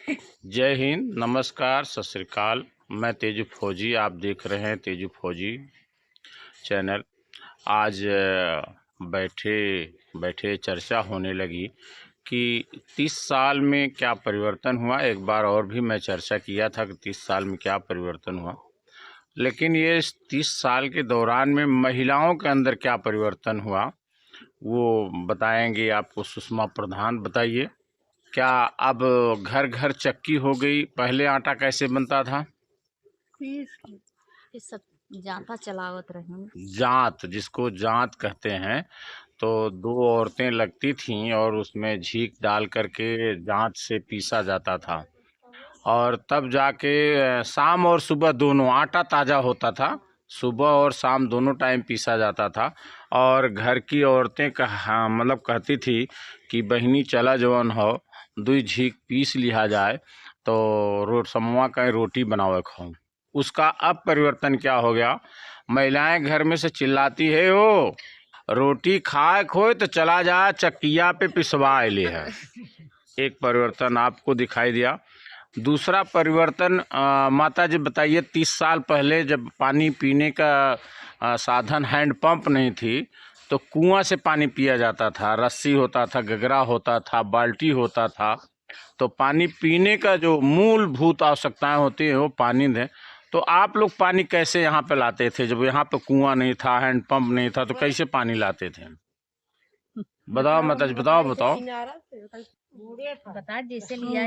जय हिंद, नमस्कार, सत श्री अकाल। मैं तेजू फौजी, आप देख रहे हैं तेजू फौजी चैनल। आज बैठे बैठे चर्चा होने लगी कि 30 साल में क्या परिवर्तन हुआ। एक बार और भी मैं चर्चा किया था कि 30 साल में क्या परिवर्तन हुआ, लेकिन ये 30 साल के दौरान में महिलाओं के अंदर क्या परिवर्तन हुआ वो बताएंगे आपको सुषमा प्रधान। बताइए, क्या अब घर घर चक्की हो गई? पहले आटा कैसे बनता था? ये सब जांता चलावत रही। जांत, जिसको जांत कहते हैं। तो दो औरतें लगती थीं और उसमें झीक डाल करके जांत से पीसा जाता था, और तब जाके शाम और सुबह दोनों आटा ताज़ा होता था। सुबह और शाम दोनों टाइम पीसा जाता था। और घर की औरतें मतलब कहती थी कि बहिनी चला जवन हो, दुई झीक पीस लिया जाए तो समवा का रोटी बनावे खाऊं। उसका अब परिवर्तन क्या हो गया? महिलाएं घर में से चिल्लाती है, ओ रोटी खाए खोए तो चला जा चक्किया पे पिसवा ले है। एक परिवर्तन आपको दिखाई दिया। दूसरा परिवर्तन, माता जी बताइए, 30 साल पहले जब पानी पीने का साधन हैंडपंप नहीं थी तो कुआं से पानी पिया जाता था। रस्सी होता था, गगरा होता था, बाल्टी होता था। तो पानी पीने का जो मूलभूत आवश्यकताएं होती है वो पानी है। तो आप लोग पानी कैसे यहाँ पे लाते थे जब यहाँ पे कुआं नहीं था, हैंडपंप नहीं था? तो कैसे पानी लाते थे? बताओ माता जी, बताओ बताओ। बता जैसे लिया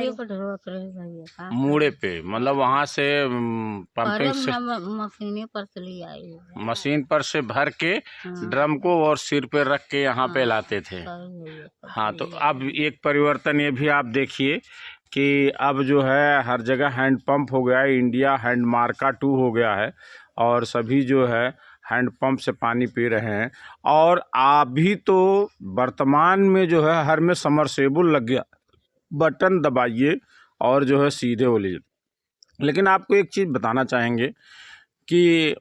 मूड़े पे, मतलब वहाँ से पंपिंग से मशीने पर से ले आए, मशीन पर से भर के ड्रम को और सिर पे रख के यहाँ पे लाते थे। हाँ, तो अब एक परिवर्तन ये भी आप देखिए कि अब जो है हर जगह हैंडपंप हो गया है। इंडिया हैंड मार्का 2 हो गया है और सभी जो है हैंडपंप से पानी पी रहे हैं। और अभी तो वर्तमान में जो है हर में समरसेबुल लग गया, बटन दबाइए और जो है सीधे हो लीजिए। लेकिन आपको एक चीज़ बताना चाहेंगे कि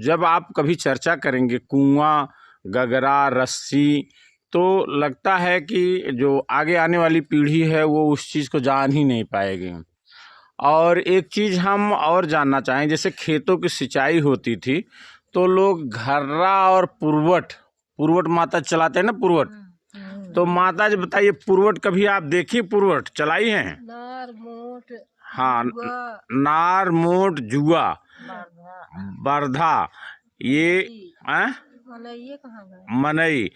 जब आप कभी चर्चा करेंगे कुआं, गगरा, रस्सी, तो लगता है कि जो आगे आने वाली पीढ़ी है वो उस चीज़ को जान ही नहीं पाएगी। और एक चीज़ हम और जानना चाहें, जैसे खेतों की सिंचाई होती थी तो लोग घर्रा और पुरवट पुरवट माता चलाते हैं ना, पुरवट। तो माता जी बताइए, पुरवट कभी आप देखी? पुरवट चलाई हैं? नार मोट, हाँ, नार मोट जुआ, बरधा, ये मनई।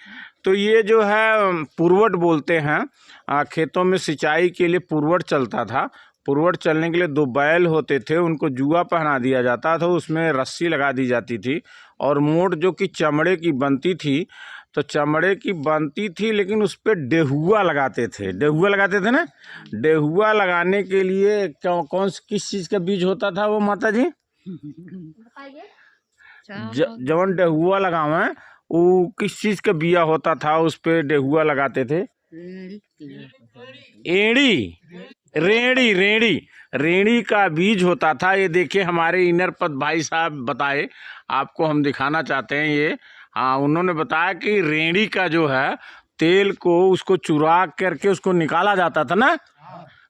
तो ये जो है पुरवट बोलते हैं। खेतों में सिंचाई के लिए पुरवट चलता था। पुरवट चलने के लिए दो बैल होते थे, उनको जुआ पहना दिया जाता था, उसमें रस्सी लगा दी जाती थी। और मोट जो कि चमड़े की बनती थी, तो चमड़े की बनती थी लेकिन उस पर डेहुआ लगाते थे। डेहुआ लगाते थे ना। डेहुआ लगाने के लिए कौन किस चीज़ का बीज होता था वो माता जी? जवन डेहुआ लगावे वो किस चीज़ का बिया होता था? उस पे डेहुआ लगाते थे। एड़ी, रेड़ी, रेड़ी, रेड़ी का बीज होता था। ये देखिए हमारे इनरपत भाई साहब बताए, आपको हम दिखाना चाहते हैं ये। हाँ, उन्होंने बताया कि रेड़ी का जो है तेल को उसको चुरा करके उसको निकाला जाता था ना,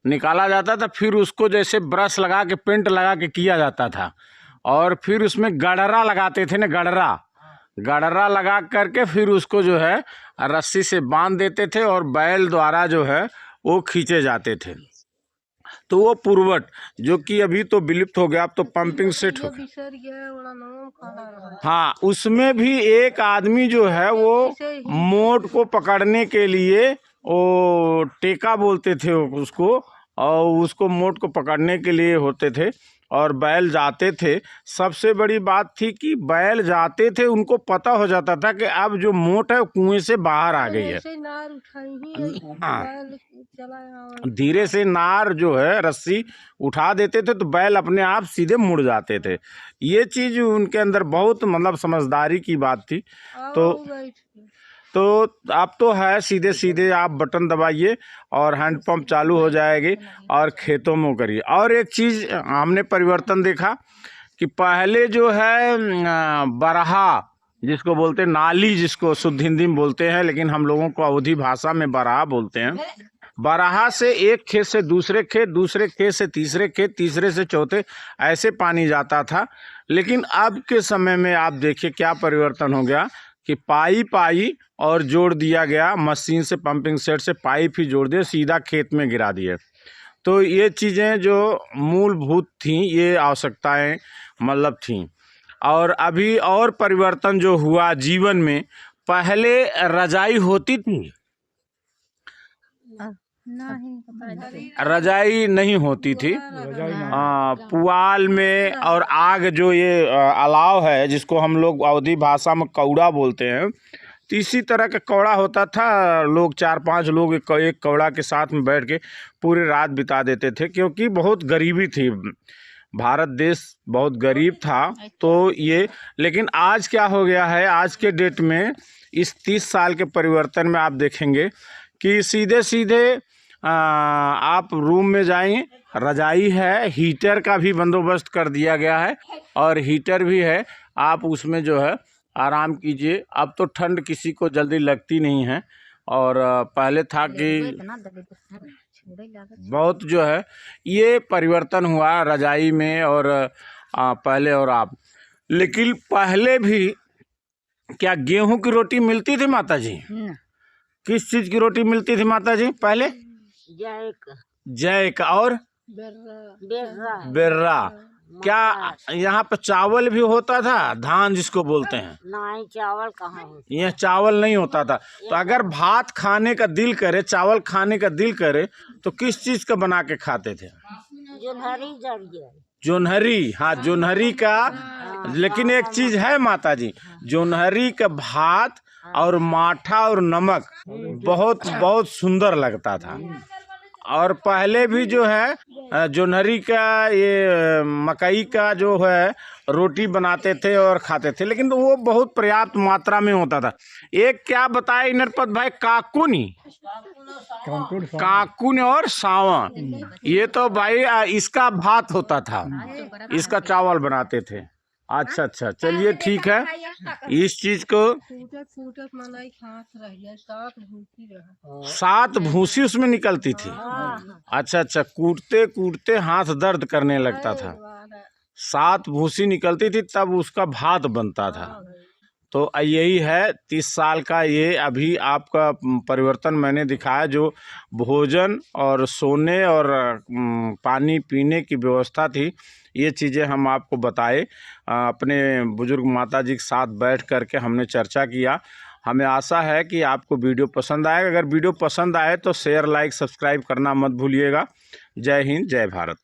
निकाला जाता था। फिर उसको जैसे ब्रश लगा के पेंट लगा के किया जाता था। और फिर उसमें गडरा लगाते थे ना, गडरा, गडरा लगा करके फिर उसको जो है रस्सी से बांध देते थे और बैल द्वारा जो है वो खींचे जाते थे। तो वो पुरवट जो कि अभी तो विलुप्त हो गया, अब तो पंपिंग सेट हो गया। हाँ, उसमें भी एक आदमी जो है वो मोट को पकड़ने के लिए, वो टेका बोलते थे उसको, और उसको मोट को पकड़ने के लिए होते थे और बैल जाते थे। सबसे बड़ी बात थी कि बैल जाते थे, उनको पता हो जाता था कि अब जो मोट है वो कुएं से बाहर आ गई है। हाँ, धीरे से नार जो है रस्सी उठा देते थे तो बैल अपने आप सीधे मुड़ जाते थे। ये चीज़ उनके अंदर बहुत मतलब समझदारी की बात थी। तो आप तो है सीधे सीधे आप बटन दबाइए और हैंडपंप चालू हो जाएगी और खेतों में करिए। और एक चीज़ हमने परिवर्तन देखा कि पहले जो है बरहा, जिसको बोलते हैं नाली, जिसको शुद्ध हिंदी में बोलते हैं लेकिन हम लोगों को अवधी भाषा में बरहा बोलते हैं। बराहा से एक खेत से दूसरे खेत, दूसरे खेत से तीसरे खेत, तीसरे से चौथे, ऐसे पानी जाता था। लेकिन अब के समय में आप देखिए क्या परिवर्तन हो गया कि पाइप आई और जोड़ दिया गया, मशीन से, पंपिंग सेट से पाइप ही जोड़ दिए, सीधा खेत में गिरा दिए। तो ये चीज़ें जो मूलभूत थी, ये आवश्यकताएं मतलब थीं। और अभी और परिवर्तन जो हुआ जीवन में, पहले रजाई होती थी, रजाई नहीं होती थी। पुआल में और आग जो ये अलाव है, जिसको हम लोग अवधी भाषा में कौड़ा बोलते हैं, तो इसी तरह का कौड़ा होता था। लोग 4-5 लोग एक कौड़ा के साथ में बैठ के पूरी रात बिता देते थे, क्योंकि बहुत गरीबी थी, भारत देश बहुत गरीब था। तो ये, लेकिन आज क्या हो गया है, आज के डेट में इस 30 साल के परिवर्तन में आप देखेंगे कि सीधे सीधे आप रूम में जाएंगे, रजाई है, हीटर का भी बंदोबस्त कर दिया गया है, और हीटर भी है, आप उसमें जो है आराम कीजिए। अब तो ठंड किसी को जल्दी लगती नहीं है, और पहले था कि बहुत जो है ये परिवर्तन हुआ रजाई में और पहले और आप। लेकिन पहले भी क्या गेहूं की रोटी मिलती थी माता जी? किस चीज की रोटी मिलती थी माता जी पहले? जय का और बेर्रा। क्या यहाँ पे चावल भी होता था, धान जिसको बोलते हैं? नहीं, चावल कहाँ होता? यह चावल नहीं होता था। तो अगर भात खाने का दिल करे, चावल खाने का दिल करे, तो किस चीज का बना के खाते थे? जोन्हरी। हाँ, जोन्हरी का। लेकिन एक चीज है माता जी, जोन्हरी का भात और माठा और नमक बहुत बहुत सुंदर लगता था। और पहले भी जो है जोन्हरी का, ये मकई का जो है रोटी बनाते थे और खाते थे, लेकिन तो वो बहुत पर्याप्त मात्रा में होता था। एक क्या बताए नरपत भाई, काकुन और सावा, ये तो भाई इसका भात होता था, इसका चावल बनाते थे। अच्छा अच्छा, चलिए ठीक है। इस चीज को 7 भूसी उसमें निकलती थी। अच्छा अच्छा, कूटते कूटते हाथ दर्द करने लगता था। 7 भूसी निकलती थी, तब उसका भात बनता था। तो यही है 30 साल का ये अभी आपका परिवर्तन मैंने दिखाया। जो भोजन और सोने और पानी पीने की व्यवस्था थी, ये चीज़ें हम आपको बताए। अपने बुजुर्ग माता जी के साथ बैठ करके हमने चर्चा किया। हमें आशा है कि आपको वीडियो पसंद आएगा। अगर वीडियो पसंद आए तो शेयर, लाइक, सब्सक्राइब करना मत भूलिएगा। जय हिंद, जय भारत।